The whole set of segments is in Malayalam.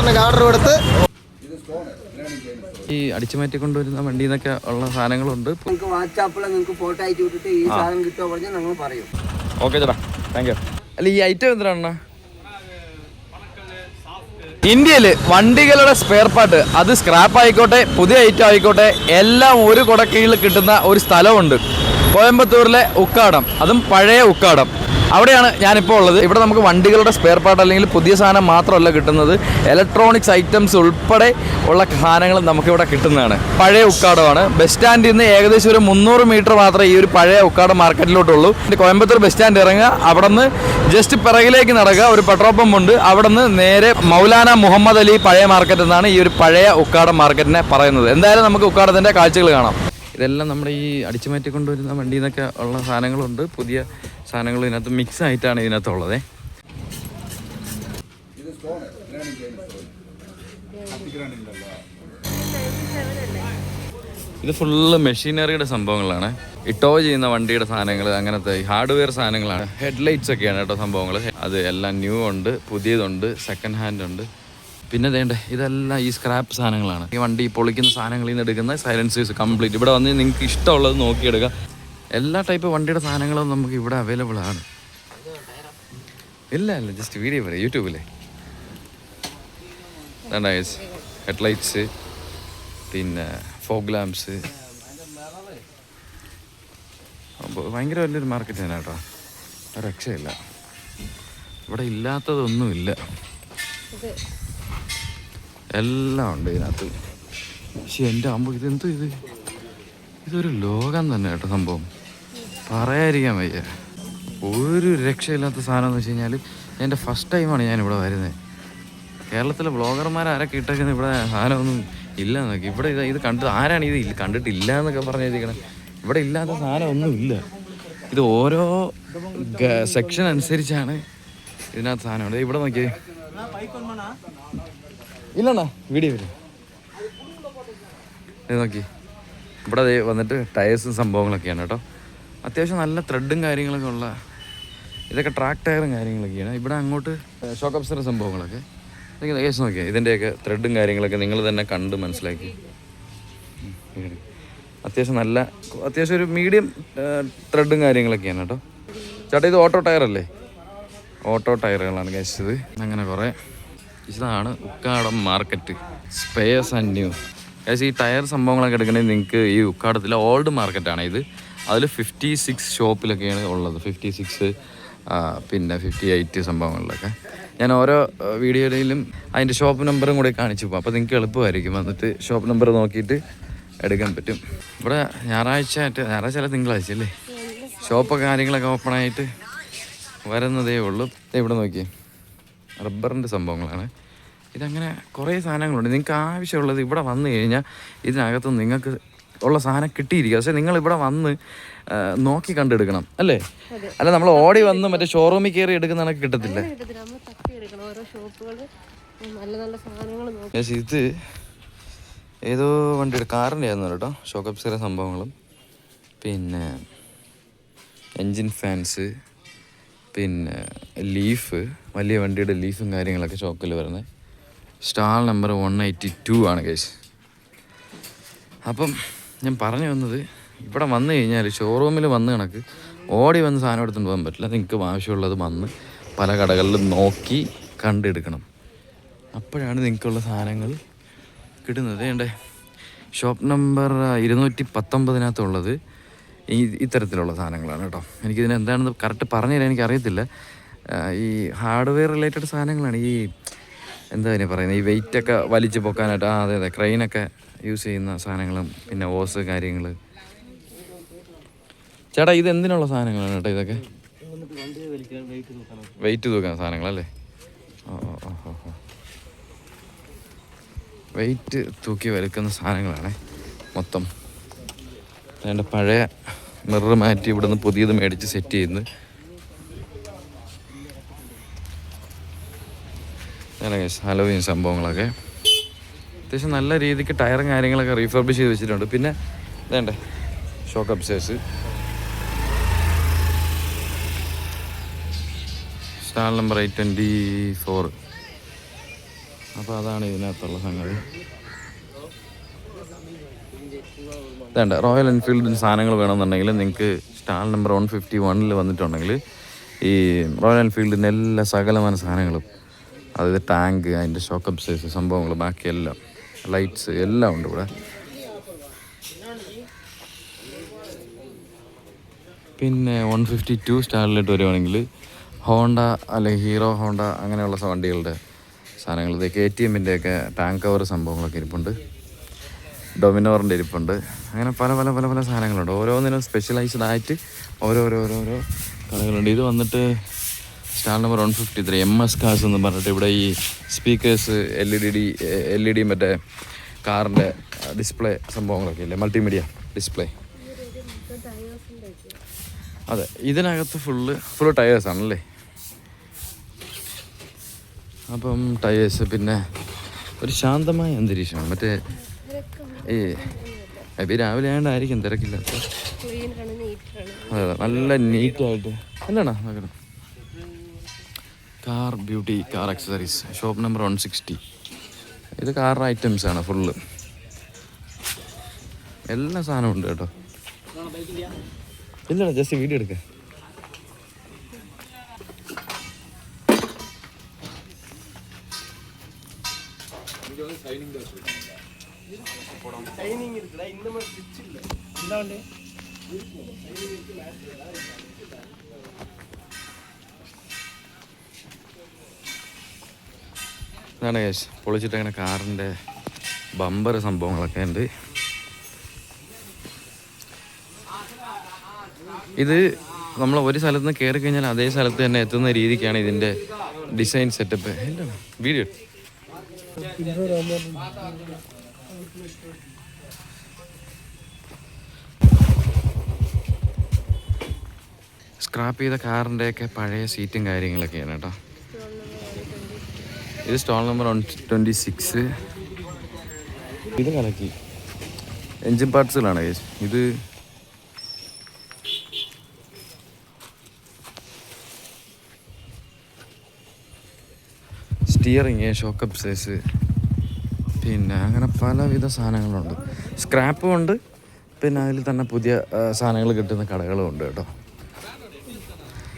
സാറിന് ഓർഡർ കൊടുത്ത് ഈ അടിച്ചു മാറ്റി കൊണ്ടുവരുന്ന വണ്ടിയിൽ നിന്നൊക്കെ ഉള്ള സാധനങ്ങളുണ്ട്. നിങ്ങൾക്ക് വാട്സാപ്പിൽ നിങ്ങൾക്ക് ഫോട്ടോ അയച്ചു വിട്ടിട്ട് ഈ സാധനം കിട്ടുമോ പറഞ്ഞാൽ ഞങ്ങൾ പറയും. ഓക്കെ ചേട്ടാ, താങ്ക് യു. അല്ല ഈ ഐറ്റം എന്തിനാണ്? ഇന്ത്യയിൽ വണ്ടികളുടെ സ്പെയർ പാർട്ട്, അത് സ്ക്രാപ്പ് ആയിക്കോട്ടെ പുതിയ ഐറ്റം ആയിക്കോട്ടെ, എല്ലാം ഒരു കുടക്കീഴിൽ കിട്ടുന്ന ഒരു സ്ഥലമുണ്ട്. കോയമ്പത്തൂരിലെ ഉക്കാടം, അതും പഴയ ഉക്കാടം. അവിടെയാണ് ഞാനിപ്പോൾ ഉള്ളത്. ഇവിടെ നമുക്ക് വണ്ടികളുടെ സ്പെയർ പാർട്ട് അല്ലെങ്കിൽ പുതിയ സാധനം മാത്രമല്ല കിട്ടുന്നത്, ഇലക്ട്രോണിക്സ് ഐറ്റംസ് ഉൾപ്പെടെ ഉള്ള സാധനങ്ങൾ നമുക്കിവിടെ കിട്ടുന്നതാണ്. പഴയ ഉക്കാടമാണ്. ബസ് സ്റ്റാൻഡിൽ നിന്ന് ഏകദേശം ഒരു 300 മീറ്റർ മാത്രമേ ഈ ഒരു പഴയ ഉക്കാടം മാർക്കറ്റിലോട്ടുള്ളൂ. കോയമ്പത്തൂർ ബസ് സ്റ്റാൻഡ് ഇറങ്ങുക, അവിടെ നിന്ന് ജസ്റ്റ് പിറകിലേക്ക് നടക്കുക, ഒരു പെട്രോൾ പമ്പ് ഉണ്ട്. അവിടെ നിന്ന് നേരെ മൗലാന മുഹമ്മദ് അലി പഴയ മാർക്കറ്റ് എന്നാണ് ഈ ഒരു പഴയ ഉക്കാടം മാർക്കറ്റിനെ പറയുന്നത്. എന്തായാലും നമുക്ക് ഉക്കാടത്തിൻ്റെ കാഴ്ചകൾ കാണാം. ഇതെല്ലാം നമ്മുടെ ഈ അടിച്ചു മാറ്റി കൊണ്ടുവരുന്ന വണ്ടിയിൽ നിന്നൊക്കെ ഉള്ള സാധനങ്ങളുണ്ട്. പുതിയ സാധനങ്ങൾ ഇതിനകത്ത് മിക്സ് ആയിട്ടാണ് ഇതിനകത്തുള്ളത്. ഇത് ഫുള്ള് മെഷീനറിയുടെ സംഭവങ്ങളാണ്. ടോ ചെയ്യുന്ന വണ്ടിയുടെ സാധനങ്ങൾ, അങ്ങനത്തെ ഹാർഡ്വെയർ സാധനങ്ങളാണ്. ഹെഡ്ലൈറ്റ്സ് ഒക്കെയാണ് കേട്ടോ സംഭവങ്ങൾ. അത് എല്ലാം ന്യൂ ഉണ്ട്, പുതിയതുണ്ട്, സെക്കൻഡ് ഹാൻഡ് ഉണ്ട്. പിന്നെ വേണ്ടേ ഇതെല്ലാം ഈ സ്ക്രാപ്പ് സാധനങ്ങളാണ്. ഈ വണ്ടി പൊളിക്കുന്ന സാധനങ്ങളിൽ നിന്ന് എടുക്കുന്ന സൈലൻസേഴ്സ് കംപ്ലീറ്റ്. ഇവിടെ വന്ന് നിങ്ങൾക്ക് ഇഷ്ടമുള്ളത് നോക്കിയെടുക്കുക. എല്ലാ ടൈപ്പ് വണ്ടിയുടെ സാധനങ്ങളും നമുക്ക് ഇവിടെ അവൈലബിൾ ആണ്. ഇല്ല ജസ്റ്റ് വീഡിയോ പറയാം യൂട്യൂബിലെ. ഹെഡ്ലൈറ്റ്സ്, പിന്നെ ഫോഗ് ലാംപ്സ്. ഭയങ്കര വലിയൊരു മാർക്കറ്റ് തന്നെ കേട്ടോ, ഒരു രക്ഷയില്ല. ഇവിടെ ഇല്ലാത്തതൊന്നുമില്ല, എല്ലാം ഉണ്ട് ഇതിനകത്ത്. പക്ഷെ എൻ്റെ അമ്പോ ഇതെന്തോ ഇതൊരു ലോകം തന്നെ കേട്ടോ സംഭവം, പറയാതിരിക്കാൻ വയ്യ. ഒരു രക്ഷയില്ലാത്ത സാധനം എന്ന് വെച്ച് കഴിഞ്ഞാൽ എൻ്റെ ഫസ്റ്റ് ടൈമാണ് ഞാനിവിടെ വരുന്നത്. കേരളത്തിലെ ബ്ലോഗർമാരൊക്കെ ഇട്ടേക്കുന്നത് ഇവിടെ സാധനമൊന്നും ഇല്ല എന്നൊക്കെ. ഇവിടെ ഇത് കണ്ട് ആരാണ് ഇത് കണ്ടിട്ടില്ല എന്നൊക്കെ പറഞ്ഞിരിക്കണം. ഇവിടെ ഇല്ലാത്ത സാധനമൊന്നും ഇല്ല. ഇത് ഓരോ സെക്ഷൻ അനുസരിച്ചാണ് ഇതിനകത്ത് സാധനമുണ്ട്. ഇവിടെ നോക്കിയേ, ഇല്ലണ്ണാ വീഡിയോ വരും. ഇത് നോക്കി, ഇവിടെ വന്നിട്ട് ടയേഴ്സും സംഭവങ്ങളൊക്കെയാണ് കേട്ടോ. അത്യാവശ്യം നല്ല ത്രെഡും കാര്യങ്ങളൊക്കെ ഉള്ള, ഇതൊക്കെ ട്രാക്ക് ടയറും കാര്യങ്ങളൊക്കെയാണ്. ഇവിടെ അങ്ങോട്ട് ഷോക്ക് അബ്സർ സംഭവങ്ങളൊക്കെ ഇതൊക്കെ കേസ് നോക്കിയാൽ ഇതിൻ്റെയൊക്കെ ത്രെഡും കാര്യങ്ങളൊക്കെ നിങ്ങൾ തന്നെ കണ്ട് മനസ്സിലാക്കി. അത്യാവശ്യം ഒരു മീഡിയം ത്രെഡും കാര്യങ്ങളൊക്കെയാണ് കേട്ടോ. ചേട്ടാ ഇത് ഓട്ടോ ടയറല്ലേ? ഓട്ടോ ടയറുകളാണ് കേസ് ഇത്. അങ്ങനെ കുറേ. ഇതാണ് ഉക്കാടം മാർക്കറ്റ്, സ്പെയർസ് ആൻഡ് ന്യൂ. ഈ ടയർ സംഭവങ്ങളൊക്കെ എടുക്കണമെങ്കിൽ നിങ്ങൾക്ക് ഈ ഉക്കാടത്തിലെ ഓൾഡ് മാർക്കറ്റാണ് ഇത്. അതിൽ 56 ഷോപ്പിലൊക്കെയാണ് ഉള്ളത്. 56 പിന്നെ 58 സംഭവങ്ങളിലൊക്കെ. ഞാൻ ഓരോ വീഡിയോയിലും അതിൻ്റെ ഷോപ്പ് നമ്പറും കൂടെ കാണിച്ചു പോകും. അപ്പോൾ നിങ്ങൾക്ക് എളുപ്പമായിരിക്കും, വന്നിട്ട് ഷോപ്പ് നമ്പർ നോക്കിയിട്ട് എടുക്കാൻ പറ്റും. ഇവിടെ ഞായറാഴ്ച അല്ല തിങ്കളാഴ്ച അല്ലേ ഷോപ്പൊക്കെ കാര്യങ്ങളൊക്കെ ഓപ്പണായിട്ട് വരുന്നതേ ഉള്ളൂ. ഇവിടെ നോക്കിയേ, റബ്ബറിൻ്റെ സംഭവങ്ങളാണ്. ഇതങ്ങനെ കുറേ സാധനങ്ങളുണ്ട്. നിങ്ങൾക്ക് ആവശ്യമുള്ളത് ഇവിടെ വന്നു കഴിഞ്ഞാൽ ഇതിനകത്ത് നിങ്ങൾക്ക് ഉള്ള സാധനം കിട്ടിയിരിക്കുക. പക്ഷേ നിങ്ങളിവിടെ വന്ന് നോക്കി കണ്ടെടുക്കണം അല്ലേ? അല്ല നമ്മൾ ഓടി വന്ന് മറ്റേ ഷോറൂമിൽ കയറി എടുക്കുന്നതൊക്കെ കിട്ടത്തില്ല. ഇത് ഏതോ വണ്ടിയുടെ കാറിൻ്റെ ആയിരുന്നു കേട്ടോ. ഷോക്ക് അബ്സോർബർ സംഭവങ്ങളും പിന്നെ എൻജിൻ ഫാൻസ്, പിന്നെ ലീഫ്, വലിയ വണ്ടിയുടെ ലീഫും കാര്യങ്ങളൊക്കെ ഷോക്കിൽ വരുന്നത്. സ്റ്റാൾ നമ്പർ 182 ആണ് കേസ്. അപ്പം ഞാൻ പറഞ്ഞു വന്നത്, ഇവിടെ വന്നു കഴിഞ്ഞാൽ ഷോറൂമിൽ വന്ന് കണക്ക് ഓടി വന്ന് സാധനം എടുത്തുകൊണ്ട് പോകാൻ പറ്റില്ല. നിങ്ങൾക്ക് ആവശ്യമുള്ളത് വന്ന് പല കടകളിലും നോക്കി കണ്ടെടുക്കണം. അപ്പോഴാണ് നിങ്ങൾക്കുള്ള സാധനങ്ങൾ കിട്ടുന്നത്. വേണ്ടേ ഷോപ്പ് നമ്പർ 219 ഇത്തരത്തിലുള്ള സാധനങ്ങളാണ് കേട്ടോ. എനിക്കിതിന് എന്താണെന്ന് കറക്റ്റ് പറഞ്ഞു തരാൻ എനിക്കറിയത്തില്ല. ഈ ഹാർഡ്വെയർ റിലേറ്റഡ് സാധനങ്ങളാണ്. ഈ എന്താ പറയുന്നത്, ഈ വെയിറ്റൊക്കെ വലിച്ചു പൊക്കാനായിട്ട് അതെ ക്രെയിനൊക്കെ യൂസ് ചെയ്യുന്ന സാധനങ്ങളും പിന്നെ ഓസ് കാര്യങ്ങൾ. ചേട്ടാ ഇത് എന്തിനുള്ള സാധനങ്ങളാണ് കേട്ടോ ഇതൊക്കെ? വെയിറ്റ് തൂക്കാൻ സാധനങ്ങളല്ലേ? വെയിറ്റ് തൂക്കി വരക്കുന്ന സാധനങ്ങളാണ് മൊത്തം. അതിൻ്റെ പഴയ മിറർ മാറ്റി ഇവിടെ നിന്ന് പുതിയത് മേടിച്ച് സെറ്റ് ചെയ്യുന്നു. ഹലോവിൻ സംഭവങ്ങളൊക്കെ അത്യാവശ്യം നല്ല രീതിക്ക് ടയറും കാര്യങ്ങളൊക്കെ റീഫർബിഷ് ചെയ്ത് വെച്ചിട്ടുണ്ട്. പിന്നെ വേണ്ടേ ഷോക്ക് അബ്സേഴ്സ്, സ്റ്റാൾ നമ്പർ 824. അപ്പോൾ അതാണ് ഇതിനകത്തുള്ള സംഗതി. വേണ്ട റോയൽ എൻഫീൽഡിന് സാധനങ്ങൾ വേണമെന്നുണ്ടെങ്കിൽ നിങ്ങൾക്ക് സ്റ്റാൾ നമ്പർ 151 വന്നിട്ടുണ്ടെങ്കിൽ ഈ റോയൽ എൻഫീൽഡിൻ്റെ എല്ലാ സകലമായ സാധനങ്ങളും, അതായത് ടാങ്ക്, അതിൻ്റെ ഷോക്ക് അബ്സേഴ്സ് സംഭവങ്ങൾ, ബാക്കിയെല്ലാം ലൈറ്റ്സ് എല്ലാം ഉണ്ട് ഇവിടെ. പിന്നെ 152 സ്റ്റാളിലോട്ട് വരുവാണെങ്കിൽ ഹോണ്ട അല്ലെങ്കിൽ ഹീറോ ഹോണ്ട അങ്ങനെയുള്ള വണ്ടികളുടെ സാധനങ്ങൾ, KTMൻ്റെ ഒക്കെ ടാങ്ക് കവർ സംഭവങ്ങളൊക്കെ ഇരിപ്പുണ്ട്. ഡൊമിനോറിൻ്റെ ഇരിപ്പുണ്ട്. അങ്ങനെ പല പല പല പല സാധനങ്ങളുണ്ട്. ഓരോന്നിനും സ്പെഷ്യലൈസ്ഡ് ആയിട്ട് ഓരോരോ കടകളുണ്ട്. ഇത് വന്നിട്ട് സ്റ്റാൾ നമ്പർ 153 MS കാസ് എന്ന് പറഞ്ഞിട്ട് ഇവിടെ ഈ സ്പീക്കേഴ്സ്, LED മറ്റേ കാറിൻ്റെ ഡിസ്പ്ലേ സംഭവങ്ങളൊക്കെ ഇല്ലേ, മൾട്ടിമീഡിയ ഡിസ്പ്ലേ. അതെ, ഇതിനകത്ത് ഫുള്ള് ടയേഴ്സാണല്ലേ. അപ്പം ടയേഴ്സ്, പിന്നെ ഒരു ശാന്തമായ അന്തരീക്ഷമാണ്. മറ്റേ ഈ രാവിലെ ആയതുകൊണ്ടായിരിക്കും തിരക്കില്ലാത്ത. അതെ, നല്ല നീറ്റായിട്ട് അല്ലടാ നോക്കണം. Car beauty, car accessories, shop number 160. ഇത് കാറിൻ്റെ ഐറ്റംസാണ് ഫുള്ള്. എല്ലാ സാധനവും ഉണ്ട് കേട്ടോ. ഇല്ലടാ, ജസ്റ്റ് വീഡിയോ എടുക്കുക. ഇതാണ് കേസ് പൊളിച്ചിട്ട് അങ്ങനെ കാറിൻ്റെ ബമ്പർ സംഭവങ്ങളൊക്കെ ഉണ്ട്. ഇത് നമ്മൾ ഒരു സ്ഥലത്ത് നിന്ന് കയറി കഴിഞ്ഞാൽ അതേ സ്ഥലത്ത് തന്നെ എത്തുന്ന രീതിക്കാണ് ഇതിൻ്റെ ഡിസൈൻ സെറ്റപ്പ്. എന്താണ് വീഡിയോ സ്ക്രാപ്പ് ചെയ്ത കാറിൻ്റെയൊക്കെ പഴയ സീറ്റും കാര്യങ്ങളൊക്കെയാണ് കേട്ടോ. ഇത് സ്റ്റാൾ നമ്പർ 126. ഇത് കലക്കി എൻജിൻ പാർട്സുകളാണ് കേസ്. ഇത് സ്റ്റിയറിങ്, ഷോക്ക് അബ്സേഴ്സ്, പിന്നെ അങ്ങനെ പലവിധ സാധനങ്ങളുണ്ട്. സ്ക്രാപ്പും ഉണ്ട്, പിന്നെ അതിൽ തന്നെ പുതിയ സാധനങ്ങൾ കിട്ടുന്ന കടകളും ഉണ്ട് കേട്ടോ.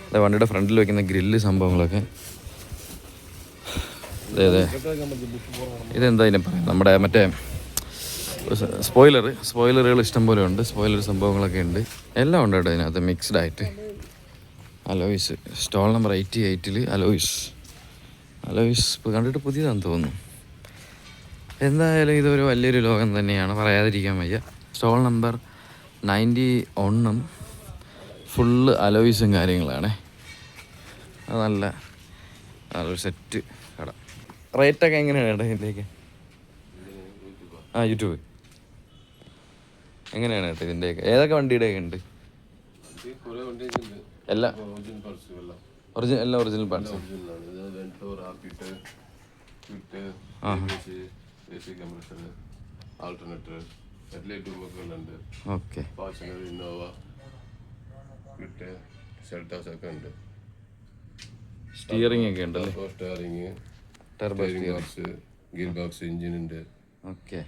അതെ, വണ്ടിയുടെ ഫ്രണ്ടിൽ വയ്ക്കുന്ന ഗ്രില്ല് സംഭവങ്ങളൊക്കെ. അതെ, ഇതെന്താ ഇതിനെ പറയാം, നമ്മുടെ മറ്റേ സ്പോയിലറുകൾ ഇഷ്ടംപോലെ ഉണ്ട്. സ്പോയിലർ സംഭവങ്ങളൊക്കെ ഉണ്ട്, എല്ലാം ഉണ്ട് കേട്ടോ ഇതിനകത്ത് മിക്സ്ഡ് ആയിട്ട്. അലോയ്സ് സ്റ്റാൾ നമ്പർ 88 അലോയ്സ് ഇപ്പോൾ കണ്ടിട്ട് പുതിയതാണെന്ന് തോന്നുന്നു. എന്തായാലും ഇതൊരു വലിയൊരു ലോകം തന്നെയാണ്, പറയാതിരിക്കാൻ വയ്യ. സ്റ്റാൾ നമ്പർ 91 ഫുള്ള് അലോയ്സും കാര്യങ്ങളാണ്. അത് നല്ലൊരു സെറ്റ് കട. റേറ്റൊക്കെ എങ്ങനെയാണ് ഏട്ടാ ഇതിൻ്റെയൊക്കെ? യൂട്യൂബ് എങ്ങനെയാണ് ഏട്ടാ ഇതിൻ്റെയൊക്കെ? ഏതൊക്കെ വണ്ടിയുടെയൊക്കെ ഉണ്ട്? എല്ലാം ഒറിജിനൽ പാർട്സ്. ഓക്കെ, സ്റ്റിയറിംഗ് ഒക്കെ ഉണ്ടല്ലേ? Turbo steering, gear box, engine ഉണ്ട്. ഓക്കെ,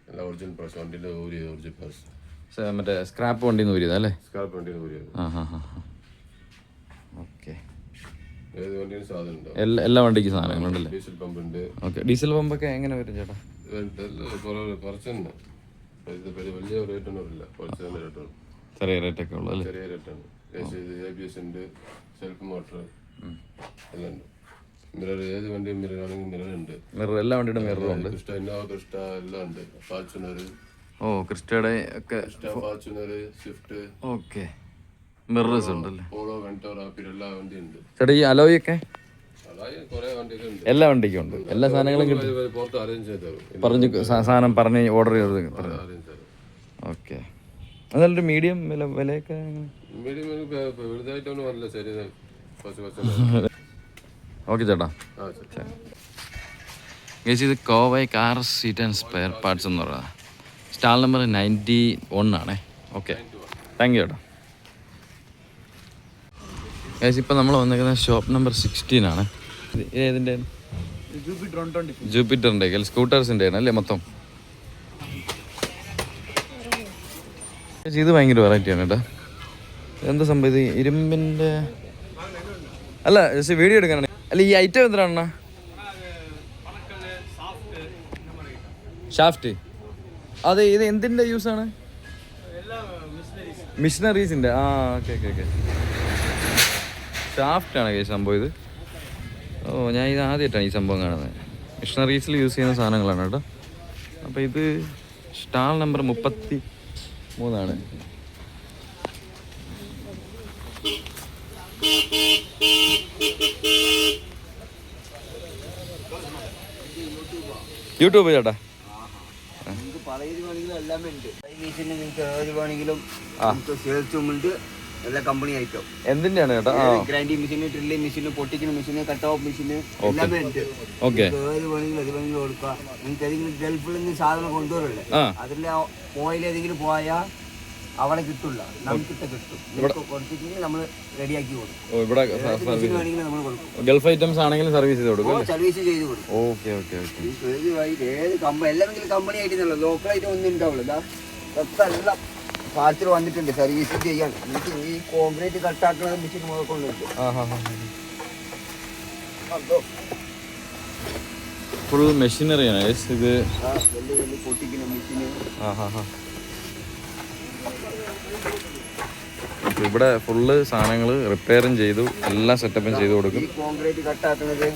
എല്ലാം ഒറിജിനൽ പാർട്സ്. വണ്ടിയുടെ ഒറിജിനൽ പാർട്സ്. മറ്റേ സ്ക്രാപ്പ് വണ്ടിയിൽ നിന്ന് ഊരിയതാ അല്ലേ? സ്ക്രാപ്പ് വണ്ടിയിൽ നിന്ന് ഊരിയത്. ഓക്കെ, ഏത് വണ്ടിയും സാധനം ഉണ്ടോ? എല്ലാ വണ്ടിക്ക് സാധനങ്ങളുണ്ടല്ലേ? ഡീസൽ പമ്പ് ഉണ്ട്. ഓക്കെ, ഡീസൽ പമ്പൊക്കെ എങ്ങനെ വരും ചേട്ടാ? കുറച്ച് തന്നെ, വലിയ റേറ്റൊന്നും ഇല്ല, കുറച്ച് തന്നെ റേറ്റുള്ളൂ. ചെറിയ റേറ്റൊക്കെ ഉള്ളു അല്ലേ? ചെറിയ റേറ്റാണ്. ABS ഉണ്ട്, സെൽഫ് മോട്ടർ എല്ലാം ഉണ്ട്. മിറർ, ഏത് വണ്ടിയും മിറർ ആണെങ്കിൽ മിറർ ഉണ്ട്. മിറർ എല്ലാ വണ്ടിയുടെ മിററും ഉണ്ട്. ഇന്നോവ, ക്രിസ്റ്റ എല്ലാം ഉണ്ട്. ഫാർച്യൂണർ, ക്രിസ്റ്റയുടെ ഒക്കെ, ഫാർച്യൂണർ, സ്വിഫ്റ്റ്. ഓക്കെ, മിറേഴ്സ് ഉണ്ടല്ലേ? പോളോ, വെന്റോർ, ആപ്പിഡ് എല്ലാ വണ്ടിയും ഉണ്ട്. ചേട്ടാ ഈ അലോയ് ഒക്കെ കുറെ വണ്ടിയൊക്കെ ഉണ്ട്. എല്ലാ വണ്ടിക്കും ഉണ്ട്, എല്ലാ സാധനങ്ങളും കിട്ടും. പുറത്ത് അറേഞ്ച് ചെയ്ത് പറഞ്ഞു സാധനം പറഞ്ഞ് ഓർഡർ ചെയ്ത്. അറേഞ്ച് ചെയ്ത്. ഓക്കെ, അതല്ലൊരു മീഡിയം വിലയൊക്കെ മീഡിയം വലുതായിട്ടൊന്നും വരില്ല. ശരി, കുറച്ച്. ഓക്കെ ചേട്ടാ. ഗൈസ്, ഇത് Kovai car seat and spare parts എന്ന് പറയുന്നത് സ്റ്റാൾ നമ്പർ 91 ആണേ. ഓക്കെ, താങ്ക് യു ചേട്ടാ. ഗൈസ്, ഇപ്പോൾ നമ്മൾ വന്നിരിക്കുന്നത് ഷോപ്പ് നമ്പർ 16 ആണ്. ഏതിൻ്റെ? ജൂപ്പിറ്ററിൻ്റെ സ്കൂട്ടേഴ്സിൻ്റെ ആണ് അല്ലേ മൊത്തം? ഇത് ഭയങ്കര വെറൈറ്റിയാണ് കേട്ടോ. എന്താ സംഭവം ഇത്? ഇരുമ്പിൻ്റെ അല്ല, ജസ്റ്റ് വീഡിയോ എടുക്കാനാണ്. അല്ല ഈ ഐറ്റം എന്തിനാണ്? ഷാഫ്റ്റ്. അത് ഇത് എന്തിൻ്റെ യൂസാണ്? മിഷനറീസിൻ്റെ. ആ ഓക്കെ ഓക്കെ ഓക്കെ. ഷാഫ്റ്റാണ് കേസ് സംഭവം ഇത്. ഓ, ഞാൻ ഇത് ആദ്യമായിട്ടാണ് ഈ സംഭവം കാണുന്നത്. മിഷനറീസിൽ യൂസ് ചെയ്യുന്ന സാധനങ്ങളാണ് കേട്ടോ. അപ്പോൾ ഇത് സ്റ്റാൾ നമ്പർ 33 യൂട്യൂബ് ചേട്ടാ. എന്തിന്റെയാണ് ചേട്ടാ? ഗ്രൈൻഡിങ് മെഷീന്, ഡ്രില്ലിംഗ് മെഷീന്, പൊട്ടിക്കുന്ന മെഷീന്, കട്ട് ഓഫ് മെഷീന് എല്ലാമേ ഉണ്ട്. ഓക്കെ. ഏത് വേണമെങ്കിലും അത് വേണമെങ്കിലും കൊടുക്കാം. നിങ്ങൾക്ക് ഏതെങ്കിലും ഗൾഫിൽ നിന്ന് സാധനം കൊണ്ടുവരല്ലേ, അതിൽ ഓയിൽ ഏതെങ്കിലും പോയാൽ അവിടെ കിട്ടില്ല, നമുക്കിട്ട് കിട്ടും. കൊടുത്തിട്ട് നമ്മൾ റെഡിയാക്കി കൊടുക്കും. നമ്മൾ കൊടുക്കും. ഗൾഫ് ഐറ്റംസ് ആണെങ്കിലും സർവീസ് ചെയ്ത് കൊടുക്കും. സർവീസ് ചെയ്ത് കൊടുക്കും. Okay okay okay. ഏത് കമ്പനി എല്ലാമെങ്കിലും കമ്പനി ആയിട്ടല്ലോ, ലോക്കലായിട്ട് ഒന്നും ഉണ്ടാവില്ല. എല്ലാം പാർസൽ വന്നിട്ടുണ്ട് സർവീസ് ചെയ്യാൻ. എനിക്ക് ഈ കോൺക്രീറ്റ് കട്ടാക്കുന്ന മെഷീൻ മുതൽക്കൊണ്ടുണ്ട്. ഫുൾ മെഷീനറിയാണ് ഇത്. വലിയ വലിയ പൊട്ടിക്കുന്ന മെഷീന്. ഇവിടെ ഫുള്ള് സാധനങ്ങൾ റിപ്പയറും ചെയ്തു, എല്ലാ സെറ്റപ്പും ചെയ്തു കൊടുക്കും. കോൺക്രീറ്റ് കട്ടാക്കുന്നത്,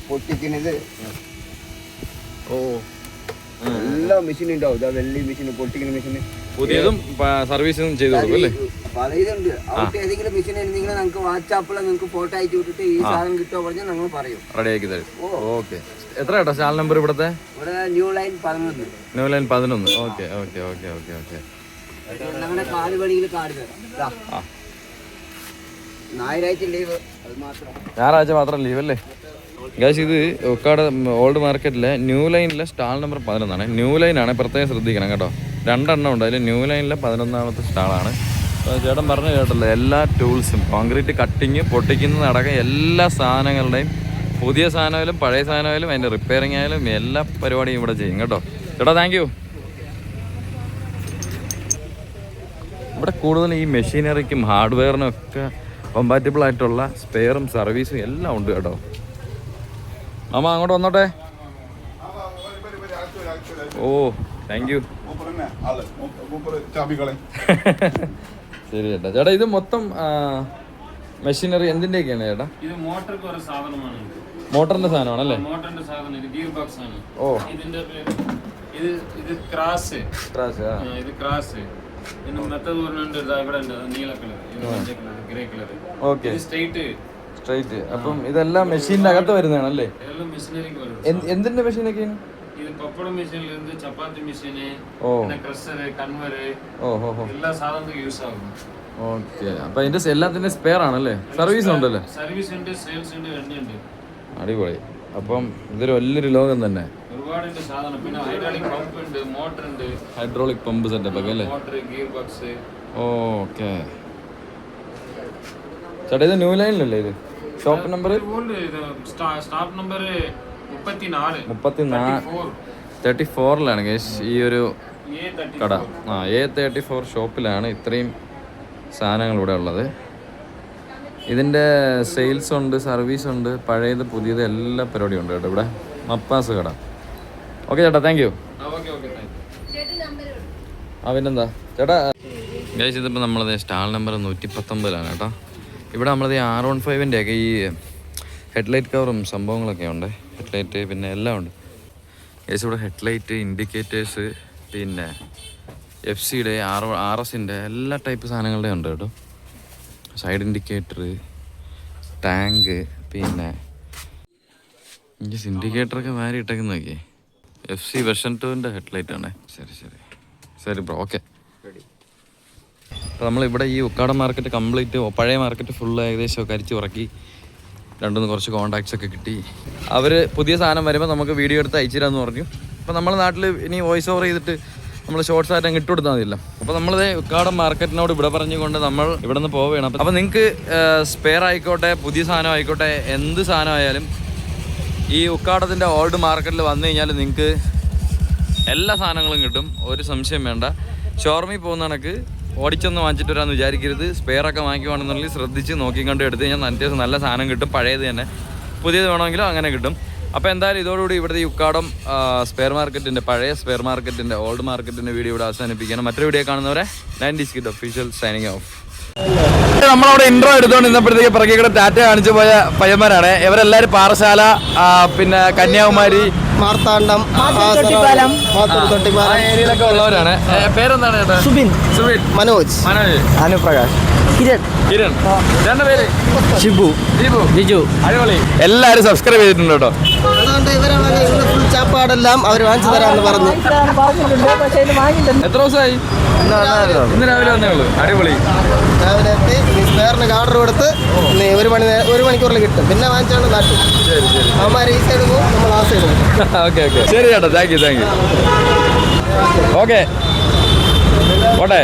പൊട്ടിക്കുന്നത്, എല്ലാ മെഷീനും ഉണ്ടാവും. വെള്ളി മെഷീൻ, പൊട്ടിക്കുന്ന മെഷീൻ, പുതിയതും സർവീസും ചെയ്തു കൊടുക്കും അല്ലേ? പല ഇതുണ്ട്. അവിടെ ഏതെങ്കിലും മെഷീൻ ഉണ്ടെങ്കിൽ നിങ്ങൾക്ക് വാട്സാപ്പിൽ നിങ്ങൾക്ക് ഫോട്ടോ അയച്ചു വിട്ടിട്ട് ഈ സാധനം കിട്ടുമോ പറഞ്ഞാൽ ഞങ്ങൾ പറയും, റെഡിയാക്കി തരും. ഓക്കെ. എത്ര കേട്ടോ സ്റ്റാൾ നമ്പർ ഇവിടുത്തെ? ഇവിടെ new line 11. New line 11. Okay okay okay okay okay. ഞങ്ങളുടെ കാർഡ് വേണമെങ്കിൽ കാർഡ് തരാം. ഞായറാഴ്ച ലീവ്, അത് മാത്രം. ഞായറാഴ്ച മാത്രം ലീവ് അല്ലേ ഗൈസ്? ഇത് ഒക്കാട് ഓൾഡ് മാർക്കറ്റിലെ ന്യൂ ലൈനിലെ സ്റ്റാൾ നമ്പർ 11. ന്യൂ ലൈനാണ്, പ്രത്യേകം ശ്രദ്ധിക്കണം കേട്ടോ. 2 എണ്ണം ഉണ്ട്. അതിൽ ന്യൂ ലൈനിലെ 11ാമത്തെ സ്റ്റാളാണ്. ചേട്ടൻ പറഞ്ഞു കേട്ടല്ലോ, എല്ലാ ടൂൾസും, കോൺക്രീറ്റ് കട്ടിങ്, പൊട്ടിക്കുന്നതടക്കം എല്ലാ സാധനങ്ങളുടെയും, പുതിയ സാധനമായാലും പഴയ സാധനമായാലും അതിൻ്റെ റിപ്പയറിങ് ആയാലും എല്ലാ പരിപാടിയും ഇവിടെ ചെയ്യും കേട്ടോ. ചേട്ടാ താങ്ക് യു. ഇവിടെ കൂടുതൽ ഈ മെഷീനറിക്കും ഹാർഡ്വെയറിനും ഒക്കെ കോമ്പാറ്റബിൾ ആയിട്ടുള്ള സ്പെയറും സർവീസും എല്ലാം ഉണ്ട് കേട്ടോ. മാമ അങ്ങോട്ട് വന്നോട്ടെ. ഓ താങ്ക് യു. ശരി ചേട്ടാ. ചേട്ടാ ഇത് മൊത്തം മെഷീനറി എന്തിൻ്റെയൊക്കെയാണ് ചേട്ടാ? ഇത് മോട്ടർക്ക് ഒരു സാധനമാണ്. മോട്ടറിന്റെ സാധനമാണല്ലേ? മോട്ടറിന്റെ സാധനം. ഇത് ഗിയർ ബോക്സ് ആണ്. ഓ, ഇതിന്റെ ഇത് ക്രാസ്. ഇത് ക്രാസ്. പിന്നെ മറ്റേത് പറഞ്ഞിട്ട് ഇവിടെ ഉണ്ട്, നീല കളർ, ഇത് മഞ്ഞ colour, grey colour. Okay. Straight. അപ്പം ഇതെല്ലാം മെഷീനിന്റെ അകത്ത് വരുന്നതാണല്ലേ? ഇതെല്ലാം മെഷീനറിക്ക് വരും. എന്തിന്റെ മെഷീനൊക്കെയാണ്? ഇത് പപ്പട മെഷീനിലിருந்து ചപ്പാത്തി മെഷീന്, ക്രഷറ്, കൺവര്, എല്ലാ സാധനത്തിനും യൂസ് ആകും. ഓക്കെ. അപ്പൊ ഇതിന്റെ എല്ലാത്തിന്റെ സ്പെയർ ആണല്ലേ? സർവീസ് ഉണ്ടല്ലേ? സർവീസ് ഉണ്ട്, സെയിൽസ് ഉണ്ട്, രണ്ടുണ്ട്. അടിപൊളി. അപ്പം ഇതൊരു വലിയൊരു ലോകം തന്നെ. ഒരുപാടുണ്ട് സാധനം. പിന്നെ ഹൈഡ്രോളിക് പമ്പ് ഉണ്ട്, മോട്ടർ ഉണ്ട്. ഹൈഡ്രോളിക് പമ്പ് സെറ്റപ്പ് ഒക്കെ അല്ലേ? Motor, gear box. ഓക്കെ. ചേട്ടാ ഇത് ന്യൂ ലൈനിലല്ലേ ഇത്? Shop number? സ്റ്റാഫ് നമ്പർ 34 ഈ ഒരു കട. A34 ഷോപ്പിലാണ് ഇത്രയും സാധനങ്ങൾ ഇവിടെ ഉള്ളത്. ഇതിൻ്റെ സെയിൽസ് ഉണ്ട്, സർവീസ് ഉണ്ട്, പഴയത് പുതിയത് എല്ലാ പരിപാടിയും ഉണ്ട് കേട്ടോ ഇവിടെ. മപ്പാസ് കട. ഓക്കെ ചേട്ടാ താങ്ക് യു. പിന്നെന്താ ചേട്ടാ ഗൈസ്, ഇതിപ്പോൾ നമ്മളത് സ്റ്റാൾ നമ്പർ 119 കേട്ടോ. ഇവിടെ നമ്മളത് R15 ഒക്കെ ഈ ഹെഡ്ലൈറ്റ് കവറും സംഭവങ്ങളൊക്കെ ഉണ്ട്. ഹെഡ്ലൈറ്റ് പിന്നെ എല്ലാം ഉണ്ട് ഗൈസ് ഇവിടെ. ഹെഡ്ലൈറ്റ്, ഇൻഡിക്കേറ്റേഴ്സ്, പിന്നെ FC-യുടെ, RS-ൻ്റെ എല്ലാ ടൈപ്പ് സാധനങ്ങളുടെയും ഉണ്ട് കേട്ടോ. സൈഡ് ഇൻഡിക്കേറ്റർ, ടാങ്ക്, പിന്നെ ഈ ഇൻഡിക്കേറ്ററൊക്കെ വാരി ഇട്ടേക്കുന്ന നോക്കിയേ. FC വെർഷൻ 2ൻ്റെ ഹെഡ്ലൈറ്റ് ആണ്. ശരി ബ്രോ, ഓക്കെ. അപ്പോൾ നമ്മളിവിടെ ഈ ഉക്കാടൻ മാർക്കറ്റ് കംപ്ലീറ്റ്, പഴയ മാർക്കറ്റ് ഫുള്ള് ഏകദേശം അരിച്ച് ഉറക്കി. കുറച്ച് കോൺടാക്ട്സ് ഒക്കെ കിട്ടി. അവർ പുതിയ സാധനം വരുമ്പോൾ നമുക്ക് വീഡിയോ എടുത്ത് അയച്ചുതരാമെന്ന് പറഞ്ഞു. അപ്പോൾ നമ്മുടെ നാട്ടിൽ ഇനി വോയിസ് ഓവർ ചെയ്തിട്ട് നമ്മൾ ഷോർട്സ് ആയിട്ട് അങ്ങ് ഇട്ട് കൊടുത്താൽ മതിയല്ലോ. അപ്പോൾ നമ്മളിത് ഉക്കാടൻ മാർക്കറ്റിനോട് ഇവിടെ പറഞ്ഞുകൊണ്ട് നമ്മൾ ഇവിടെ നിന്ന് പോവുകയാണ്. അപ്പോൾ നിങ്ങൾക്ക് സ്പെയർ ആയിക്കോട്ടെ, പുതിയ സാധനം ആയിക്കോട്ടെ, എന്ത് സാധനം ആയാലും ഈ ഉക്കാടത്തിൻ്റെ ഓൾഡ് മാർക്കറ്റിൽ വന്നു കഴിഞ്ഞാൽ നിങ്ങൾക്ക് എല്ലാ സാധനങ്ങളും കിട്ടും, ഒരു സംശയം വേണ്ട. ഷോർമി പോകുന്ന കണക്ക് ഓടിച്ചൊന്ന് വാങ്ങിച്ചിട്ട് വരാമെന്ന് വിചാരിക്കരുത്. സ്പെയറൊക്കെ വാങ്ങിക്കുവാണെന്നുണ്ടെങ്കിൽ ശ്രദ്ധിച്ച് നോക്കിക്കണ്ട് എടുത്ത് കഴിഞ്ഞാൽ അത്യാവശ്യം നല്ല സാധനം കിട്ടും. പഴയത് തന്നെ, പുതിയത് വേണമെങ്കിലും അങ്ങനെ കിട്ടും. അപ്പോൾ എന്തായാലും ഇതോടുകൂടി ഇവിടുത്തെ ഈ ഉക്കാടം സ്പെയർ മാർക്കറ്റിൻ്റെ, പഴയ സ്പെയർ മാർക്കറ്റിൻ്റെ, ഓൾഡ് മാർക്കറ്റിൻ്റെ വീഡിയോ ഇവിടെ അവസാനിപ്പിക്കണം. മറ്റൊരു വീഡിയോ കാണുന്നവരെ 90s Kid official signing off. നമ്മളവിടെ ഇൻട്രോ എടുത്തുകൊണ്ട് ഇന്നപ്പോഴത്തേക്ക് പിറകിക്കൂടെ ടാറ്റ കാണിച്ചു പോയ പയ്യന്മാരാണ് ഇവരെല്ലാവരും. പാറശാല, പിന്നെ കന്യാകുമാരി, മാർത്താണ്ഡം, ഏരിയയിലൊക്കെ ഉള്ളവരാണ്. പേരെന്താണ് ചേട്ടാ? സുബിൻ, മനോജ്, അനുപ്രകാശ്, കിരൺ. ചേട്ടൻ്റെ പേര്? ഷിബു, ജിജു. അടിപൊളി. എല്ലാവരും സബ്സ്ക്രൈബ് ചെയ്തിട്ടുണ്ട് കേട്ടോ. അതുകൊണ്ട് ഇവരാണ് ഫുൾ ചാപ്പാടെല്ലാം അവർ വാങ്ങിച്ചു തരാമെന്ന് പറഞ്ഞു. എത്ര ദിവസമായി? ഇന്ന് രാവിലെ വന്നേ ഉള്ളൂ. അടിപൊളി. രാവിലെ എത്തി സ്പെയറിന് ഓർഡർ കൊടുത്ത് ഒരു മണിക്കൂറിൽ കിട്ടും. പിന്നെ വാങ്ങിച്ചാണ് നാട്ടിൽ. അവന്മാർ ഈ സൈഡ് പോകും, നമ്മൾ ആ സൈഡ് പോകും. ഓക്കെ ശരി ചേട്ടാ, താങ്ക് യു. ഓക്കെ പോട്ടെ.